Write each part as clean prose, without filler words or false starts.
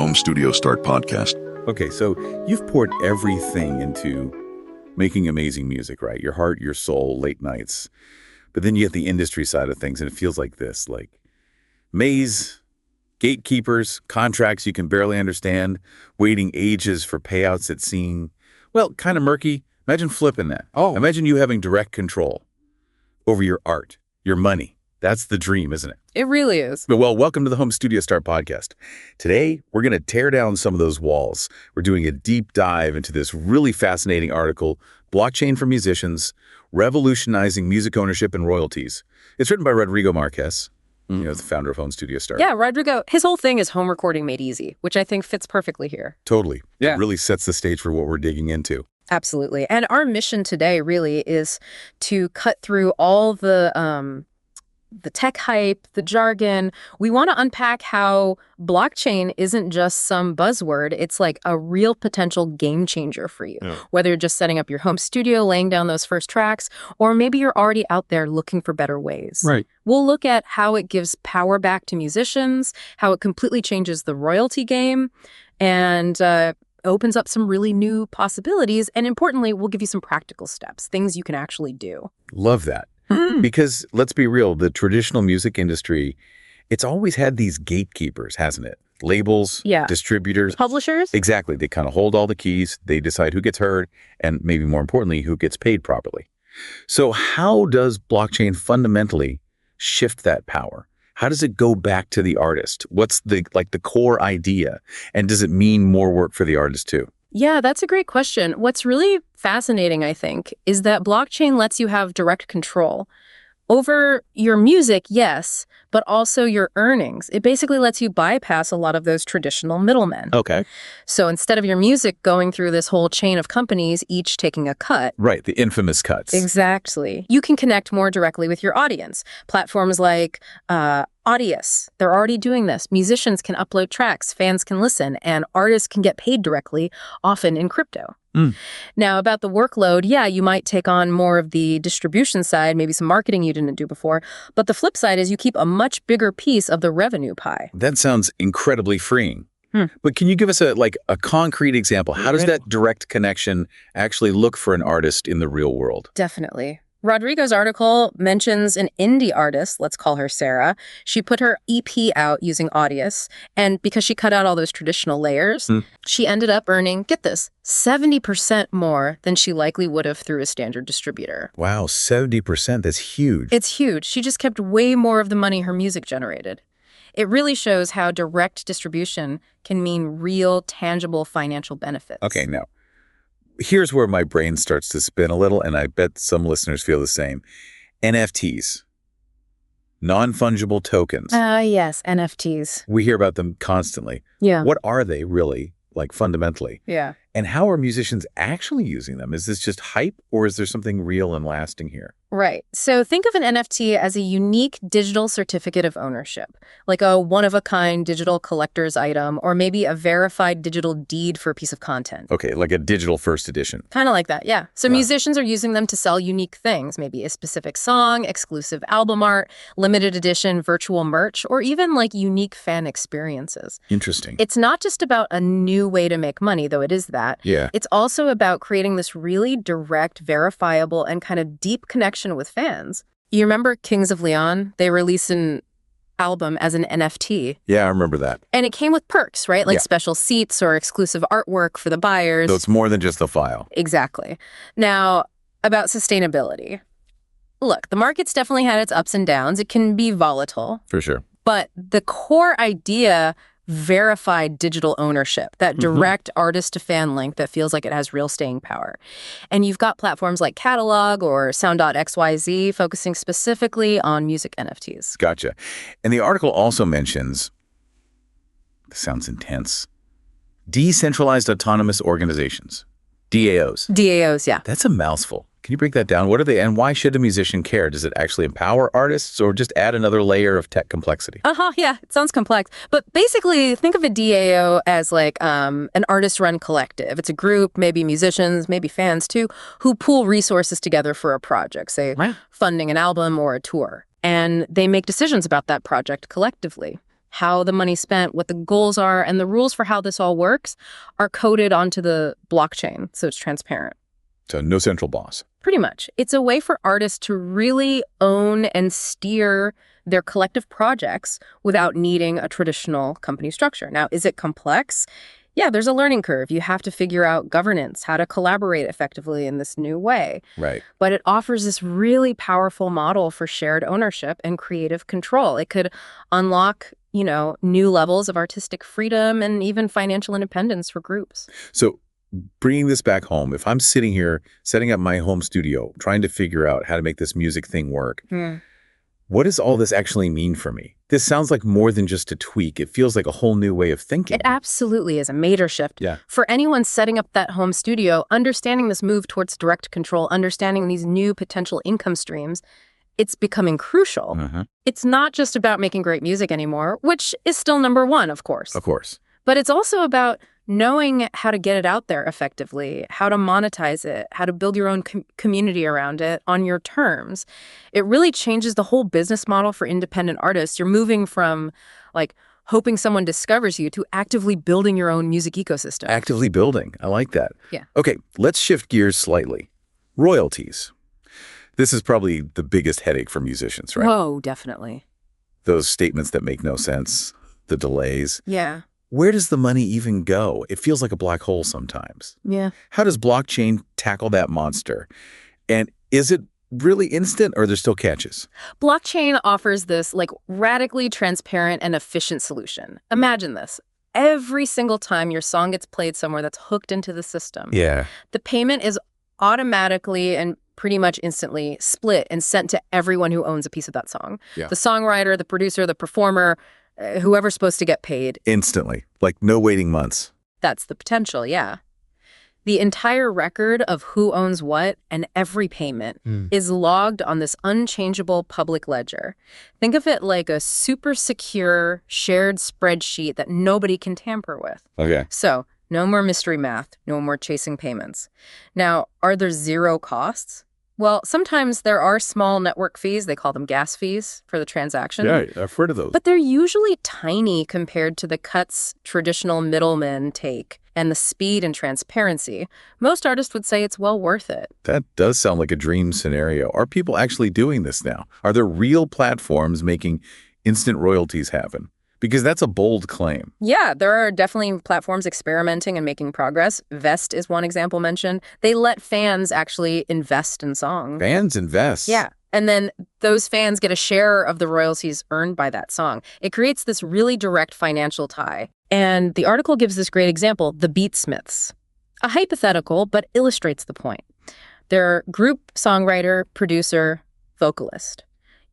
Home Studio Start podcast. Okay, so you've poured everything into making amazing music, right? Your heart, your soul, late nights. But then you get the industry side of things, and it feels like this, like maze, gatekeepers, contracts you can barely understand, waiting ages for payouts that seem, well, kind of murky. Imagine flipping that. Oh. Imagine you having direct control over your art, your money. That's the dream, isn't it? It really is. Well, welcome to the Home Studio Start podcast. Today, we're going to tear down some of those walls. We're doing a deep dive into this really fascinating article, Blockchain for Musicians, Revolutionizing Music Ownership and Royalties. It's written by Rodrigo Marquez, the founder of Home Studio Start. Yeah, Rodrigo, his whole thing is home recording made easy, which I think fits perfectly here. Totally. Yeah. It really sets the stage for what we're digging into. Absolutely. And our mission today really is to cut through all the tech hype, the jargon. We want to unpack how blockchain isn't just some buzzword. It's like a real potential game changer for you. Yeah. Whether you're just setting up your home studio, laying down those first tracks, or maybe you're already out there looking for better ways. Right. We'll look at how it gives power back to musicians, how it completely changes the royalty game, and opens up some really new possibilities. And importantly, we'll give you some practical steps, things you can actually do. Love that. Because let's be real, the traditional music industry, it's always had these gatekeepers, hasn't it? Labels, distributors, publishers. Exactly. They kind of hold all the keys. They decide who gets heard and maybe more importantly, who gets paid properly. So how does blockchain fundamentally shift that power? How does it go back to the artist? What's the core idea? And does it mean more work for the artist too? Yeah, that's a great question. What's really fascinating, I think, is that blockchain lets you have direct control over your music, yes, but also your earnings. It basically lets you bypass a lot of those traditional middlemen. Okay. So instead of your music going through this whole chain of companies, each taking a cut. Right, the infamous cuts. Exactly. You can connect more directly with your audience. Platforms like Audius, they're already doing this. Musicians can upload tracks, fans can listen, and artists can get paid directly, often in crypto. Now, about the workload, yeah, you might take on more of the distribution side, maybe some marketing you didn't do before. But the flip side is you keep a much bigger piece of the revenue pie. That sounds incredibly freeing. But can you give us a concrete example? How does that direct connection actually look for an artist in the real world? Definitely. Rodrigo's article mentions an indie artist, let's call her Sarah. She put her EP out using Audius, and because she cut out all those traditional layers, she ended up earning, get this, 70% more than she likely would have through a standard distributor. Wow, 70%, that's huge. It's huge. She just kept way more of the money her music generated. It really shows how direct distribution can mean real, tangible financial benefits. Okay, now, here's where my brain starts to spin a little, and I bet some listeners feel the same. NFTs, non-fungible tokens. Yes, NFTs. We hear about them constantly. Yeah. What are they really, fundamentally? Yeah. And how are musicians actually using them? Is this just hype, or is there something real and lasting here? Right. So think of an NFT as a unique digital certificate of ownership, like a one-of-a-kind digital collector's item, or maybe a verified digital deed for a piece of content. Okay, like a digital first edition. Kind of like that, yeah. So musicians are using them to sell unique things, maybe a specific song, exclusive album art, limited edition virtual merch, or even unique fan experiences. Interesting. It's not just about a new way to make money, though it is that. Yeah. It's also about creating this really direct, verifiable, and kind of deep connection with fans. You remember Kings of Leon? They released an album as an NFT. Yeah, I remember that. And it came with perks, right? Like special seats or exclusive artwork for the buyers. So it's more than just the file. Exactly. Now, about sustainability. Look, the market's definitely had its ups and downs. It can be volatile. For sure. But the core idea, verified digital ownership, that direct artist-to-fan link that feels like it has real staying power. And you've got platforms like Catalog or Sound.xyz focusing specifically on music NFTs. Gotcha. And the article also mentions, this sounds intense, decentralized autonomous organizations, DAOs. DAOs, yeah. That's a mouthful. Can you break that down? What are they, and why should a musician care? Does it actually empower artists or just add another layer of tech complexity? Yeah, it sounds complex. But basically, think of a DAO as an artist-run collective. It's a group, maybe musicians, maybe fans too, who pool resources together for a project, say funding an album or a tour. And they make decisions about that project collectively. how the money's spent, what the goals are, and the rules for how this all works are coded onto the blockchain, so it's transparent. So no central boss. Pretty much. It's a way for artists to really own and steer their collective projects without needing a traditional company structure. Now, is it complex? Yeah, there's a learning curve. You have to figure out governance, how to collaborate effectively in this new way. Right. But it offers this really powerful model for shared ownership and creative control. It could unlock, new levels of artistic freedom and even financial independence for groups. So bringing this back home, if I'm sitting here setting up my home studio, trying to figure out how to make this music thing work, what does all this actually mean for me? This sounds like more than just a tweak. It feels like a whole new way of thinking. It absolutely is a major shift. Yeah. For anyone setting up that home studio, understanding this move towards direct control, understanding these new potential income streams, it's becoming crucial. It's not just about making great music anymore, which is still number one, of course. Of course. But it's also about knowing how to get it out there effectively, how to monetize it, how to build your own community around it on your terms. It really changes the whole business model for independent artists. You're moving from hoping someone discovers you to actively building your own music ecosystem. Actively building. I like that. Yeah. Okay, let's shift gears slightly. Royalties. This is probably the biggest headache for musicians, right? Whoa, definitely. Those statements that make no sense, the delays. Yeah. Where does the money even go? It feels like a black hole sometimes. Yeah. How does blockchain tackle that monster? And is it really instant or are there still catches? Blockchain offers this radically transparent and efficient solution. Imagine this. Every single time your song gets played somewhere that's hooked into the system, Yeah. the payment is automatically and pretty much instantly split and sent to everyone who owns a piece of that song. Yeah. The songwriter, the producer, the performer, whoever's supposed to get paid. Instantly. Like no waiting months. That's the potential, yeah. The entire record of who owns what and every payment is logged on this unchangeable public ledger. Think of it like a super secure shared spreadsheet that nobody can tamper with. Okay. So, no more mystery math, no more chasing payments. Now, are there zero costs? Well, sometimes there are small network fees, they call them gas fees, for the transaction. Yeah, I've heard of those. But they're usually tiny compared to the cuts traditional middlemen take and the speed and transparency. Most artists would say it's well worth it. That does sound like a dream scenario. Are people actually doing this now? Are there real platforms making instant royalties happen? Because that's a bold claim. Yeah, there are definitely platforms experimenting and making progress. Vest is one example mentioned. They let fans actually invest in songs. Fans invest. Yeah. And then those fans get a share of the royalties earned by that song. It creates this really direct financial tie. And the article gives this great example, the Beatsmiths. A hypothetical, but illustrates the point. They're group songwriter, producer, vocalist.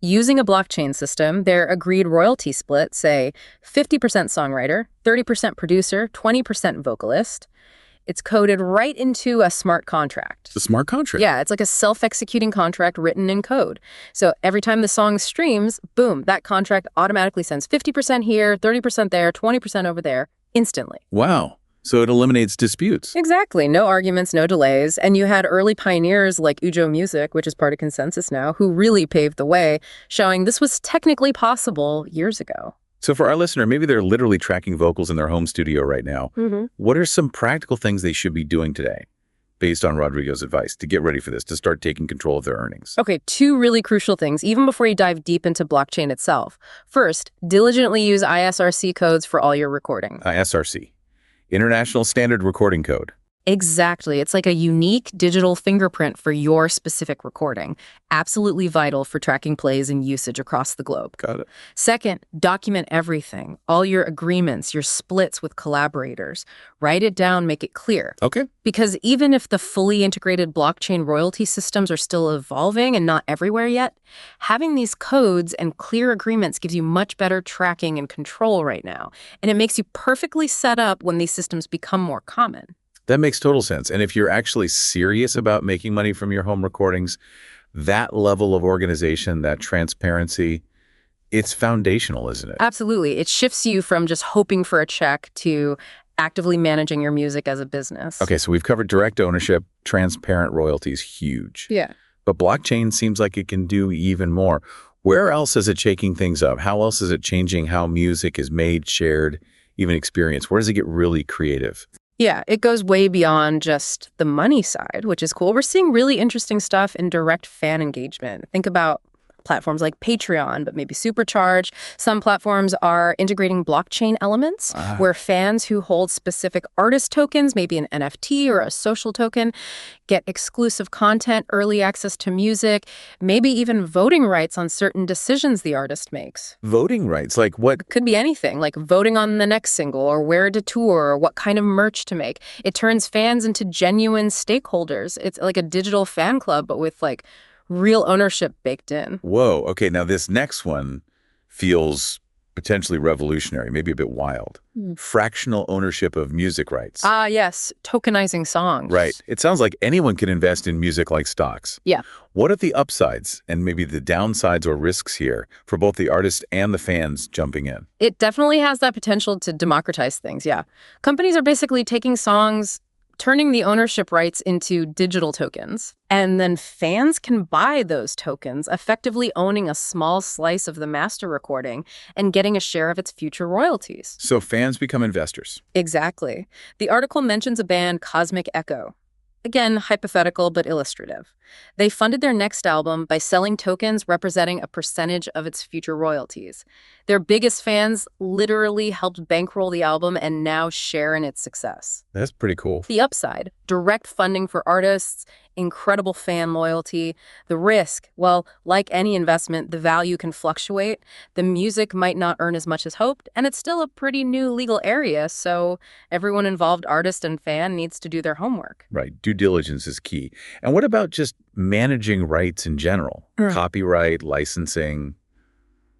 Using a blockchain system, their agreed royalty split, say 50% songwriter, 30% producer, 20% vocalist, it's coded right into a smart contract. The smart contract. Yeah, it's like a self-executing contract written in code. So every time the song streams, boom, that contract automatically sends 50% here, 30% there, 20% over there, instantly. Wow. So it eliminates disputes. Exactly. No arguments, no delays. And you had early pioneers like Ujo Music, which is part of Consensus now, who really paved the way, showing this was technically possible years ago. So for our listener, maybe they're literally tracking vocals in their home studio right now. What are some practical things they should be doing today, based on Rodrigo's advice, to get ready for this, to start taking control of their earnings? Okay, two really crucial things, even before you dive deep into blockchain itself. First, diligently use ISRC codes for all your recording. ISRC, International Standard Recording Code. Exactly. It's like a unique digital fingerprint for your specific recording. Absolutely vital for tracking plays and usage across the globe. Got it. Second, document everything. All your agreements, your splits with collaborators. Write it down, make it clear. Okay. Because even if the fully integrated blockchain royalty systems are still evolving and not everywhere yet, having these codes and clear agreements gives you much better tracking and control right now. And it makes you perfectly set up when these systems become more common. That makes total sense. And if you're actually serious about making money from your home recordings, that level of organization, that transparency, it's foundational, isn't it? Absolutely. It shifts you from just hoping for a check to actively managing your music as a business. Okay, so we've covered direct ownership, transparent royalties, huge. Yeah. But blockchain seems like it can do even more. Where else is it shaking things up? How else is it changing how music is made, shared, even experienced? Where does it get really creative? Yeah, it goes way beyond just the money side, which is cool. We're seeing really interesting stuff in direct fan engagement. Think about platforms like Patreon, but maybe supercharged. Some platforms are integrating blockchain elements Ah, where fans who hold specific artist tokens, maybe an NFT or a social token, get exclusive content, early access to music, maybe even voting rights on certain decisions the artist makes. voting rights, like what? Could be anything, like voting on the next single or where to tour or what kind of merch to make. It turns fans into genuine stakeholders. It's like a digital fan club, but with like real ownership baked in. Whoa, okay, now this next one feels potentially revolutionary, maybe a bit wild. Fractional ownership of music rights. Ah, yes, tokenizing songs. Right. It sounds like anyone can invest in music like stocks. Yeah. What are the upsides and maybe the downsides or risks here for both the artist and the fans jumping in? It definitely has that potential to democratize things, yeah. Companies are basically taking songs, turning the ownership rights into digital tokens, and then fans can buy those tokens, effectively owning a small slice of the master recording and getting a share of its future royalties. So fans become investors. Exactly. The article mentions a band, Cosmic Echo. Again, hypothetical but illustrative. They funded their next album by selling tokens representing a percentage of its future royalties. Their biggest fans literally helped bankroll the album and now share in its success. That's pretty cool. The upside, direct funding for artists, incredible fan loyalty. The risk, well, like any investment, the value can fluctuate. The music might not earn as much as hoped, and it's still a pretty new legal area, so everyone involved, artist and fan, needs to do their homework. Right. Due diligence is key. And what about just managing rights in general? Mm. Copyright, licensing.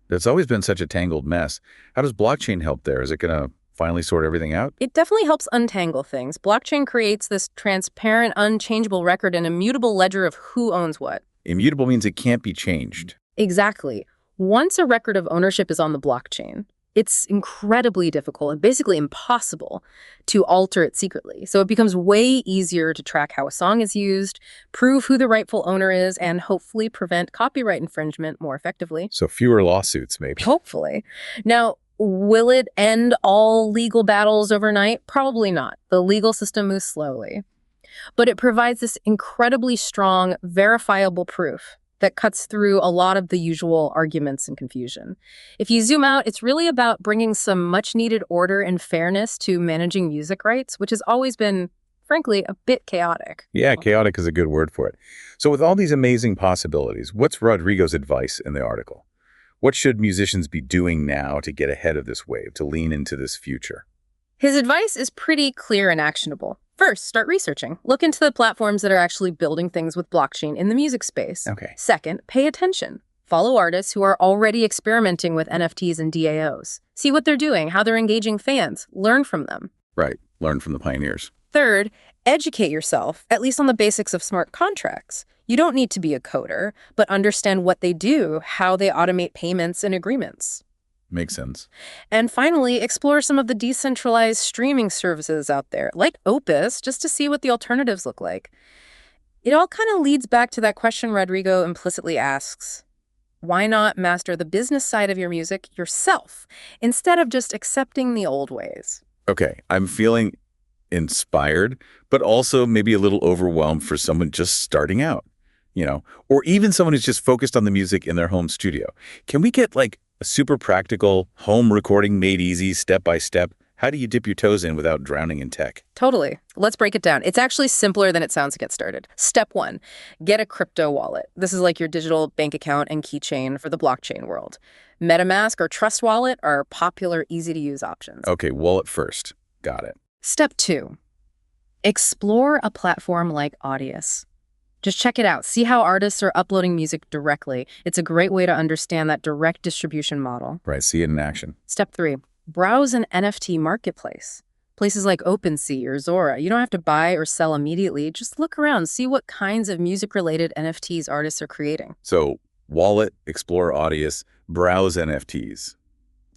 That's always been such a tangled mess. How does blockchain help there? Is it going to finally sort everything out? It definitely helps untangle things. Blockchain creates this transparent, unchangeable record and immutable ledger of who owns what. Immutable means it can't be changed. Exactly. Once a record of ownership is on the blockchain, it's incredibly difficult and basically impossible to alter it secretly. So it becomes way easier to track how a song is used, prove who the rightful owner is, and hopefully prevent copyright infringement more effectively. So fewer lawsuits, maybe. Hopefully. Now, will it end all legal battles overnight? Probably not. The legal system moves slowly. But it provides this incredibly strong, verifiable proof that cuts through a lot of the usual arguments and confusion. If you zoom out, it's really about bringing some much-needed order and fairness to managing music rights, which has always been, frankly, a bit chaotic. Yeah, chaotic is a good word for it. So with all these amazing possibilities, what's Rodrigo's advice in the article? What should musicians be doing now to get ahead of this wave, to lean into this future? His advice is pretty clear and actionable. First, start researching. Look into the platforms that are actually building things with blockchain in the music space. Okay. Second, pay attention. Follow artists who are already experimenting with NFTs and DAOs. See what they're doing, how they're engaging fans. Learn from them. Right. Learn from the pioneers. Third, educate yourself, at least on the basics of smart contracts. You don't need to be a coder, but understand what they do, how they automate payments and agreements. Makes sense. And finally, explore some of the decentralized streaming services out there, like Opus, just to see what the alternatives look like. It all kind of leads back to that question Rodrigo implicitly asks. Why not master the business side of your music yourself, instead of just accepting the old ways? Okay, I'm feeling inspired, but also maybe a little overwhelmed for someone just starting out, or even someone who's just focused on the music in their home studio. Can we get like a super practical home recording made easy, step by step? How do you dip your toes in without drowning in tech? Totally. Let's break it down. It's actually simpler than it sounds to get started. Step 1, get a crypto wallet. This is like your digital bank account and keychain for the blockchain world. MetaMask or Trust Wallet are popular, easy-to-use options. Okay, wallet first. Got it. Step 2, explore a platform like Audius. Just check it out. See how artists are uploading music directly. It's a great way to understand that direct distribution model. Right, see it in action. Step 3, browse an NFT marketplace. Places like OpenSea or Zora. You don't have to buy or sell immediately. Just look around, see what kinds of music-related NFTs artists are creating. So wallet, explore Audius, browse NFTs.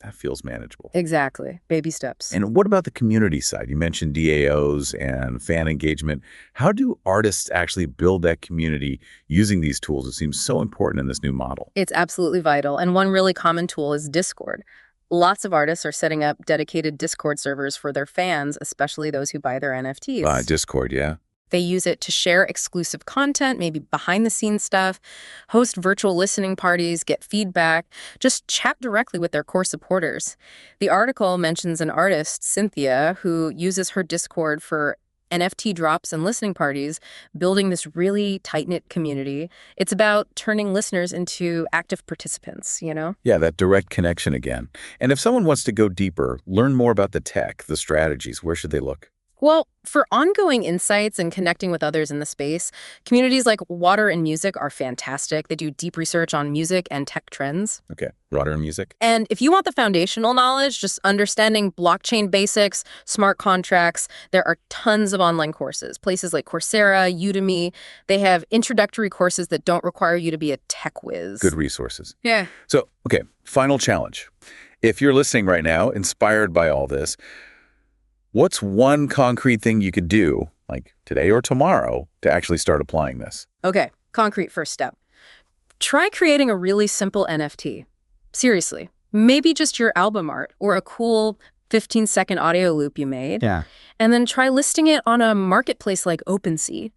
that feels manageable. Exactly. Baby steps. And what about the community side? You mentioned DAOs and fan engagement. How do artists actually build that community using these tools? It seems so important in this new model. It's absolutely vital. And one really common tool is Discord. Lots of artists are setting up dedicated Discord servers for their fans, especially those who buy their NFTs. Discord, yeah. They use it to share exclusive content, maybe behind-the-scenes stuff, host virtual listening parties, get feedback, just chat directly with their core supporters. The article mentions an artist, Cynthia, who uses her Discord for NFT drops and listening parties, building this really tight-knit community. It's about turning listeners into active participants, you know? Yeah, that direct connection again. And if someone wants to go deeper, learn more about the tech, the strategies, where should they look? Well, for ongoing insights and connecting with others in the space, communities like Water and Music are fantastic. They do deep research on music and tech trends. Okay, Water and Music. And if you want the foundational knowledge, just understanding blockchain basics, smart contracts, there are tons of online courses. Places like Coursera, Udemy, they have introductory courses that don't require you to be a tech whiz. Good resources. Yeah. So, okay, final challenge. If you're listening right now, inspired by all this, what's one concrete thing you could do, like today or tomorrow, to actually start applying this? Okay, concrete first step. Try creating a really simple NFT. Seriously, maybe just your album art or a cool 15-second audio loop you made. Yeah. And then try listing it on a marketplace like OpenSea.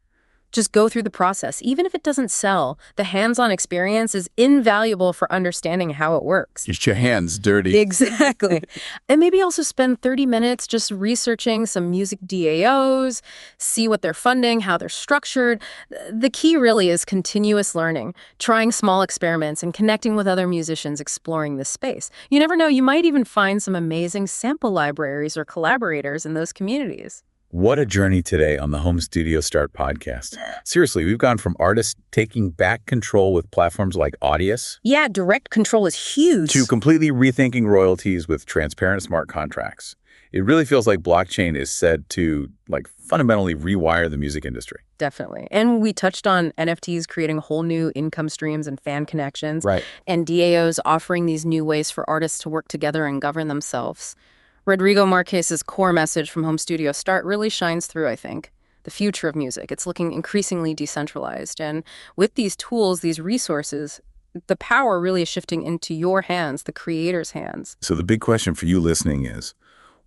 Just go through the process. Even if it doesn't sell, the hands-on experience is invaluable for understanding how it works. Get your hands dirty. Exactly. And maybe also spend 30 minutes just researching some music DAOs, see what they're funding, how they're structured. The key really is continuous learning, trying small experiments and connecting with other musicians exploring this space. You never know, you might even find some amazing sample libraries or collaborators in those communities. What a journey today on the Home Studio Start podcast. Seriously, we've gone from artists taking back control with platforms like Audius Yeah, direct control is huge. to completely rethinking royalties with transparent smart contracts. It really feels like blockchain is said to fundamentally rewire the music industry. Definitely. And we touched on NFTs creating whole new income streams and fan connections. Right. And DAOs offering these new ways for artists to work together and govern themselves. Rodrigo Marquez's core message from Home Studio Start really shines through, I think. The future of music. It's looking increasingly decentralized. And with these tools, these resources, the power really is shifting into your hands, the creator's hands. So the big question for you listening is,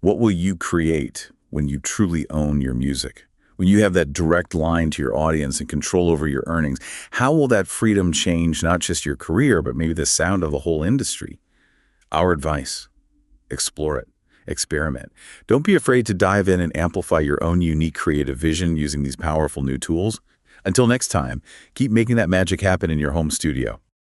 what will you create when you truly own your music? When you have that direct line to your audience and control over your earnings, how will that freedom change not just your career, but maybe the sound of the whole industry? Our advice: explore it. Experiment. Don't be afraid to dive in and amplify your own unique creative vision using these powerful new tools. Until next time, keep making that magic happen in your home studio.